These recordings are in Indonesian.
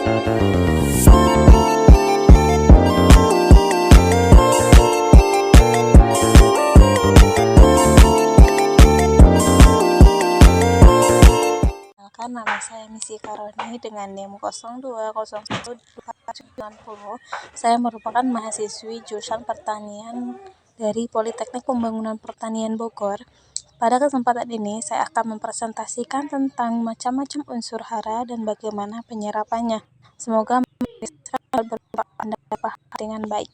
Perkenalkan, nama saya Missy Karoni dengan NIM 02012490. Saya merupakan mahasiswi jurusan Pertanian dari Politeknik Pembangunan Pertanian Bogor. Pada kesempatan ini, saya akan mempresentasikan tentang macam-macam unsur hara dan bagaimana penyerapannya. Semoga bisa bermanfaat Anda paham dengan baik.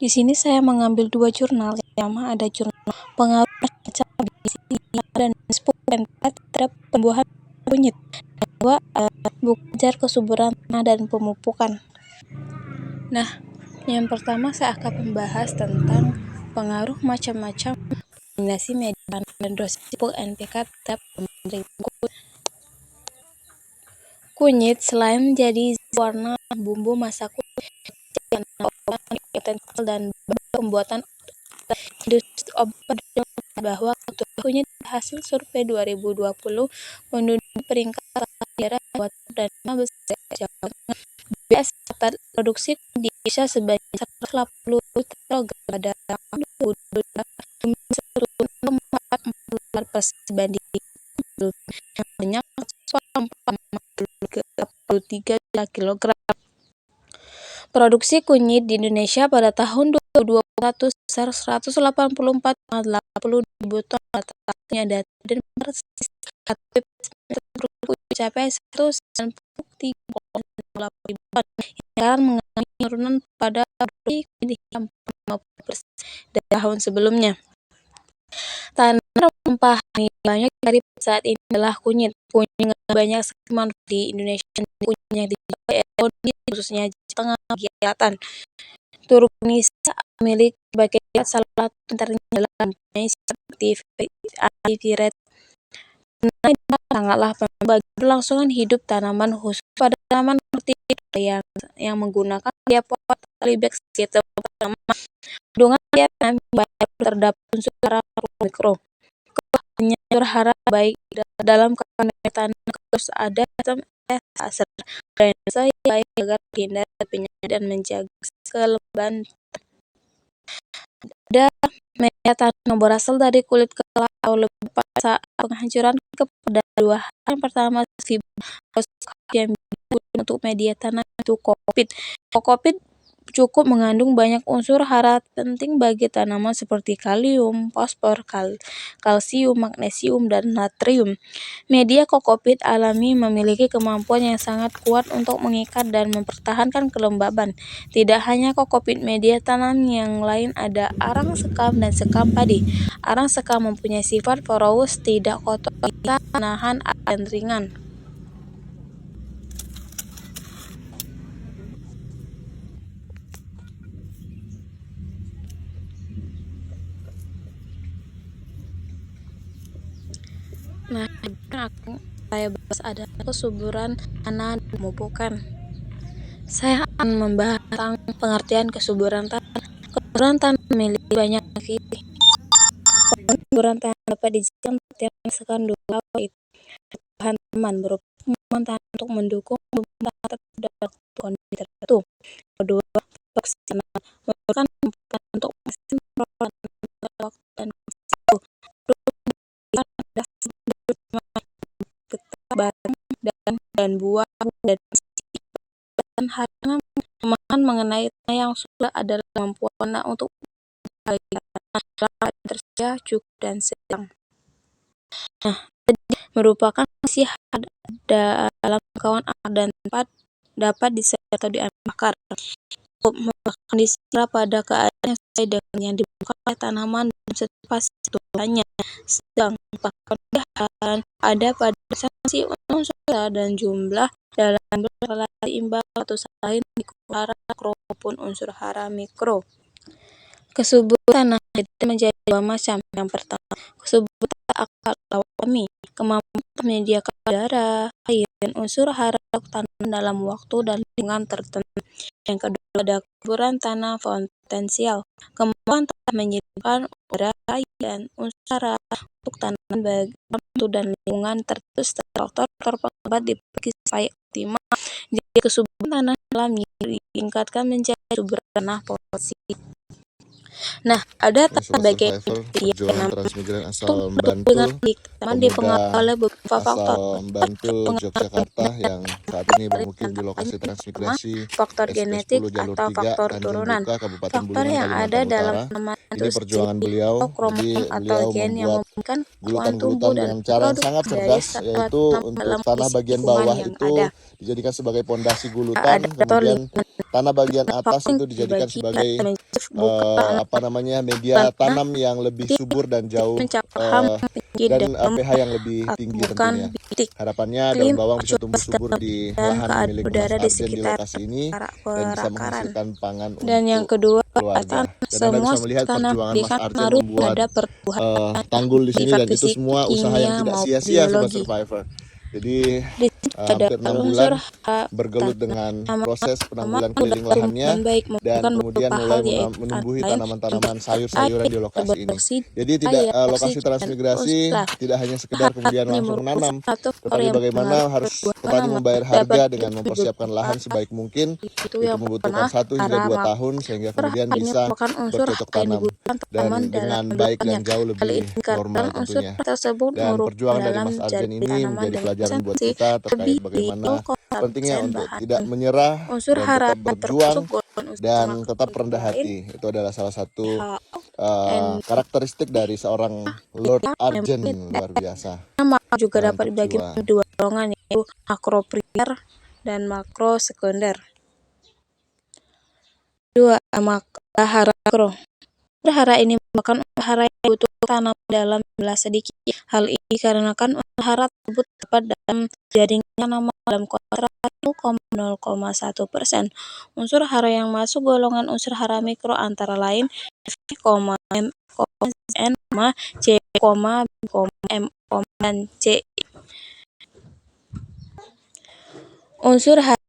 Di sini saya mengambil 2 jurnal. Yang pertama ada jurnal pengaruh macam dan terhadap pembuahan kunyit. Kedua, buku ajar kesuburan tanah dan pemupukan. Nah, yang pertama saya akan membahas tentang pengaruh macam-macam kombinasi media dan dosis pupuk NPK terhadap pembentukan kunyit. Selain menjadi warna bumbu masak kunyit potensial dan pembuatan industri obat bahwa kunyit hasil survei 2020 menduduki peringkat daerah Jawa dan besar Jawa Tengah. BS produksi di Indonesia sebanyak 180 kg pada tahun 2022 dibanding yang banyak 143 kg. Produksi kunyit di Indonesia pada tahun 2021 sebesar 184,80 ribu ton atasnya data dan persis mencapai 193,8 ribu ton yang mengalami penurunan pada produksi kunyit hingga 50% dari tahun sebelumnya. Tanaman rempah banyak dari saat ini adalah kunyit. Kunyit banyak sekali manfaat di Indonesia dan kunyit yang dicapai ekonomi khususnya Tengah Selatan. Turkmenistan memiliki berbagai salah satu antaranya adalah mempunyai seperti antivirus. Sangatlah penting bagi kelangsungan hidup tanaman, khusus pada tanaman seperti yang menggunakan media pot polybag sebagai tanaman. Kandungan media baik terdapat unsur hara mikro. Hanya unsur hara baik dalam kandungan tanah harus ada asal drainase baik agar terhindar penyakit dan menjaga kelembaban. Ada media tanah yang berasal dari kulit kelapa atau lebah saat penghancuran kepada dua hal. Yang pertama, fibra yang digunakan untuk media tanah itu kokopit. Kokopit cukup mengandung banyak unsur hara penting bagi tanaman seperti kalium, fosfor, kalsium, magnesium, dan natrium. Media kokopit alami memiliki kemampuan yang sangat kuat untuk mengikat dan mempertahankan kelembaban. Tidak hanya kokopit, media tanam yang lain ada arang sekam dan sekam padi. Arang sekam mempunyai sifat porous, tidak kotor, bisa menahan air dan ringan. Nah, yang akan saya bahas adalah kesuburan tanah dan pemupukan. Saya akan membahas tentang pengertian kesuburan tanah. Kesuburan tanah memiliki banyak definisi. Kesuburan tanah dapat dijelaskan berdasarkan dua hal, yaitu bahan tanaman berupa kemampuan tanah untuk mendukung pembuatan terhadap kondisi tertentu. Kedua, produksi tanah merupakan kemampuan untuk mesin perawatan waktu dan risiko. Barang dan buah dan hadangan pemahaman mengenai tanah yang sudah adalah kemampuan untuk tersedia cukup dan sedang. Nah, merupakan isi dalam kawan dan tempat dapat disertai atau diakar. Kondisi pada keadaan yang sesuai dengan yang dibutuhkan oleh tanaman dan setiap situasinya. Sedang ada pada sanksi unsur dan jumlah dalam berrelasi imbang atau saling hara maupun unsur hara mikro. Kesuburan tanah menjadi dua macam. Yang pertama, kesuburan akar alami, kemampuan menyediakan udara, air, dan unsur hara tanaman dalam waktu dan lingkungan tertentu. Yang kedua ada kesuburan tanah potensial, kemampuan tanah menyediakan udara, air, dan unsur hara untuk tanaman bagi waktu dan lingkungan tertentu. Faktor-faktor penghambat dibagi supaya optimal. Jadi kesuburan tanah alami ditingkatkan menjadi kesuburan tanah potensial. Nah, ada Oke, Sobat bagian Survivor, yang perjuangan transmigran asal dengan Bantul, teman dipengaruhi pemuda oleh beberapa faktor. asal Bantul, Yogyakarta yang saat ini bermukim di lokasi transmigrasi Faktor genetik SP10 Jalur atau 3, faktor Tanjung turunan. Buka, Kabupaten Faktor Bulungan, yang ada Kalimantan dalam Utara. tanaman Ini itu perjuangan sendiri beliau, atau kromosom jadi atau beliau gen yang membuat memungkinkan pohon tumbuh gulutan-gulutan dan dengan cara yang sangat dari cerdas, salah yaitu tanaman untuk dalam tanah kondisi bagian lingkungan bawah yang itu ada. dijadikan sebagai pondasi Ada gulutan, faktor kemudian lingkungan. tanah bagian atas Faktor itu dijadikan dibagi sebagai bukan media karena tanam yang lebih subur dan jauh mencapai ham tinggi dan dalam pH yang lebih atau tinggi bukan tentunya. bintik. Harapannya daun Iklim, bawang bisa tumbuh cuaca subur di dan lahan keadaan milik Mas udara di Arjen di sekitar lokasi ini dan bisa perakaran. menghasilkan pangan Dan yang untuk kedua, keluarga. Dan Anda semua bisa melihat tanam perjuangan Mas pendidikan Arjen pengaruh membuat pada pertumbuhan tanggul di sini, sifat dan itu fisik, semua usaha yang kimia tidak maupun sia-sia, Sobat biologi. Survivor. Jadi Di sini ada hampir 6 unsur bulan bergelut dengan proses penanggulan tanaman keliling lahannya pertumbuhan baik dan membutuhkan kemudian beberapa mulai hal yaitu menumbuhi antara lain tanaman-tanaman sayur-sayuran air, di lokasi ini. berproduksi Jadi tidak air, lokasi oksigen, transmigrasi unsur tidak hanya sekedar hara kemudian ini langsung merupakan menanam, salah satu faktor tetapi yang bagaimana mempengaruhi harus pertumbuhan petani tanaman. membayar Dapat harga dengan dilihat mempersiapkan beberapa lahan sebaik mungkin. itu Itu yang membutuhkan pertama 1 hingga hara 2 makro. tahun sehingga Unsur kemudian hara ini bisa merupakan unsur bercocok hara yang tanam dibutuhkan tanaman dan dalam dengan baik penambahannya. dan jauh Hal lebih ini karena normal unsur tentunya. tersebut Dan merupakan perjuangan dari dalam Mas Arjen jadi ini tanaman menjadi dengan pelajaran buat esensi kita terkait lebih di bagaimana 0,1% pentingnya untuk bahan. tidak menyerah Unsur dan hara tetap berjuang termasuk golongan unsur dan makro tetap rendah antara lain hati. Itu adalah salah satu WHO, NPK, karakteristik dari seorang Lord MPT. Arjen, luar biasa. Makro juga dapat Mantap dibagi jiwa. menjadi dua golongan, yaitu makro primer dan makro sekunder. Dua, hara makro. Hara ini merupakan hara yang dibutuhkan tanaman dalam jumlah sedikit. Hal ini dikarenakan hara tersebut dapat dalam jaringan tanaman dalam kontras 0,1%. Unsur hara yang masuk golongan unsur hara mikro antara lain F, M, N, C, B, M, dan C. Unsur hara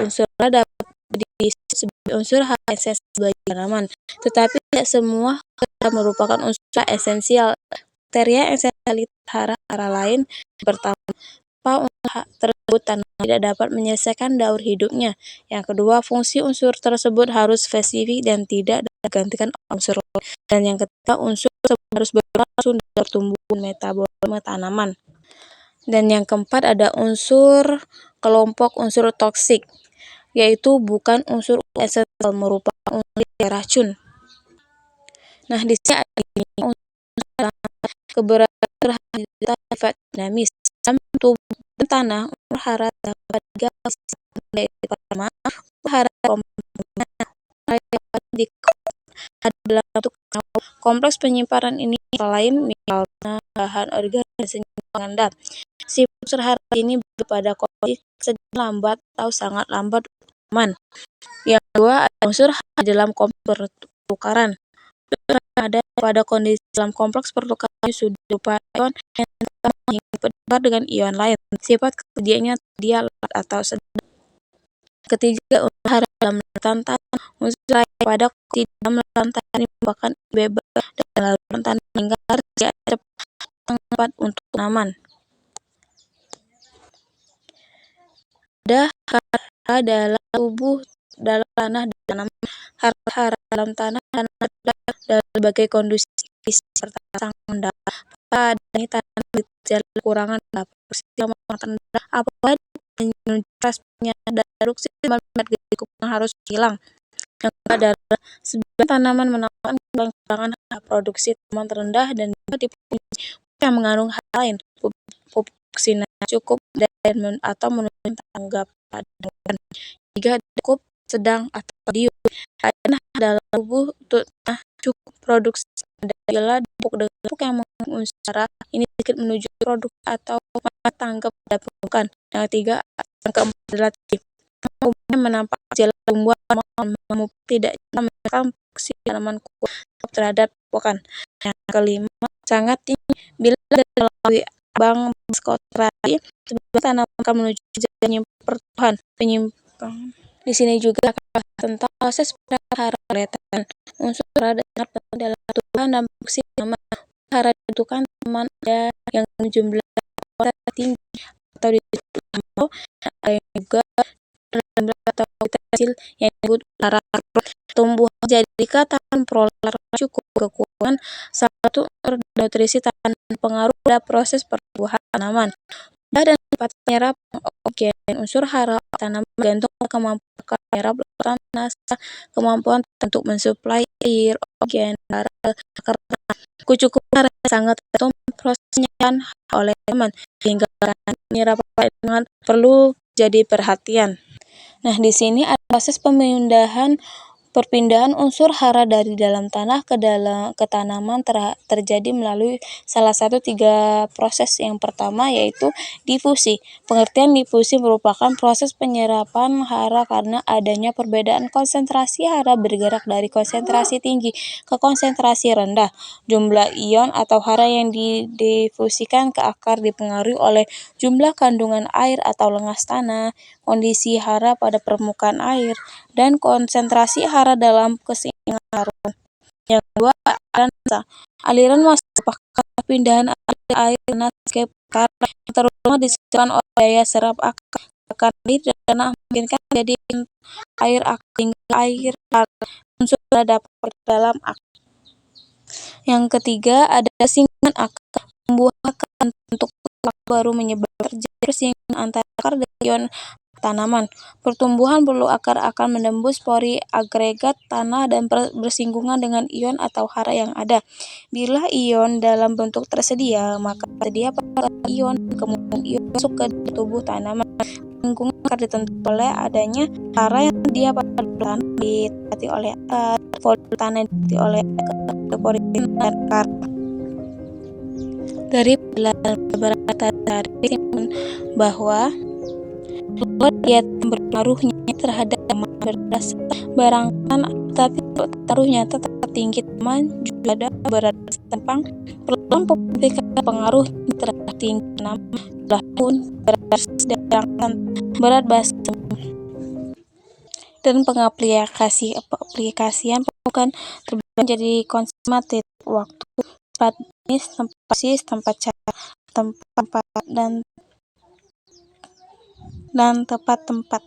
unsur hara dapat disebut sebagai unsur hara esensial bagi tanaman, tetapi tidak semua hara merupakan unsur esensial. Kriteria esensialitas hara lain. Pertama, unsur tersebut tanaman tidak dapat menyelesaikan daur hidupnya. Yang kedua, fungsi unsur tersebut harus spesifik dan tidak digantikan unsur lain. Dan yang ketiga, unsur tersebut harus berperan langsung dalam pertumbuhan metabolisme tanaman. Dan yang keempat ada kelompok unsur toksik, yaitu bukan unsur esensial, merupakan unsur racun. Nah, di sini ada unsur keberadaan terhadap sifat dinamis dalam tubuh dan tanah. Unsur hara dapat yaitu pertama, hara adalah bentuk kompleks penyimpanan ini lain misalnya bahan organik pengendap. Sifat unsur hara ini pada kondisi sedang lambat atau sangat lambat aman. Yang kedua, ada unsur hara dalam kompleks pertukaran. Ada pada kondisi dalam kompleks pertukaran sudah berupa ion yang bertukar dengan ion lain. Sifat kesediaannya dia atau sedang. Ketiga, unsur hara dalam larutan tanah. Unsur hara pada kondisi dalam larutan tanah ini merupakan bebas dan larutan tanah hingga harus cepat untuk tanaman. Ada hara dalam dalam tanah dan tanaman. Hara dalam tanah dan dalam berbagai kondisi serta mendapat adanya tanaman gejala kekurangan yang rendah apabila menyusun produksi kekurangan harus hilang. Yang adalah sebagian tanaman menawarkan kekurangan produksi tanaman terendah dan yang mengandung hal lain pupuk cukup dan atau menurunkan tanggapan. Jika cukup sedang atau medium dalam tubuh cukup produksi adalah pupuk yang mengandung unsur ini sedikit menuju produk atau tanggap pada permukaan. Yang ketiga, yang keempat adalah menampak gejala tumbuhan tidak menekan fungsi tanaman terhadap pakan. Yang kelima, sangat tinggi bila melalui berkembang konsentrasi sebagai tanaman akan menuju jalan penyimpangan. Di sini juga akan tentang proses hara kelihatan unsur hara dengan penting dalam tumbuhan dan fungsi tanaman. Hara dibutuhkan tanaman ada yang jumlah tinggi atau disebut ada yang juga atau kecil yang disebut hara tumbuhan. Jadi katakan memperoleh cukup kekuatan satu nutrisi tanaman pengaruh pada proses pertumbuhan tanaman. Dan dapat menyerap oksigen unsur hara tanaman bergantung kemampuan menyerap tanah, kemampuan untuk mensuplai air, oksigen, hara karena kecukupan hara sangat tergantung prosesnya oleh tanaman sehingga menyerap dengan perlu jadi perhatian. Nah, di sini ada proses perpindahan unsur hara dari dalam tanah ke tanaman terjadi melalui salah satu 3 proses. Yang pertama yaitu difusi. Pengertian difusi merupakan proses penyerapan hara karena adanya perbedaan konsentrasi hara bergerak dari konsentrasi tinggi ke konsentrasi rendah. Jumlah ion atau hara yang didifusikan ke akar dipengaruhi oleh jumlah kandungan air atau lengas tanah, kondisi hara pada permukaan air, dan konsentrasi hara dalam keseimbangan hara. Yang kedua, aliran masuk perpindahan air tanah ke akar terutama disebabkan oleh daya serap akar air dan tanah memungkinkan jadi air hingga air unsur dapat dalam akar. Yang ketiga, ada singgungan akar. Tumbuhan akan bentuk baru menyebar terjadi persinggungan antara akar dan ion tanaman. Pertumbuhan perlu akar akan menembus pori agregat tanah dan bersinggungan dengan ion atau hara yang ada. Bila ion dalam bentuk tersedia, maka tersedia ion, kemudian ion masuk ke tubuh tanaman. Lingkungan akar ditentukan oleh adanya hara yang dia pada tanah ditati oleh akar, volume tanah ditati oleh pori dan akar. Dari beberapa dari bahwa kegiatan berpengaruhnya terhadap teman berdasarkan barangkan tapi taruh nyata tertinggi teman juga ada berdasarkan peluang publikasi pengaruh terhadap tinggi nama pun berdasarkan berat bahasa dan aplikasian bukan terbagi menjadi konsumtif waktu tempat jenis tempat cara tempat dan tepat tempat.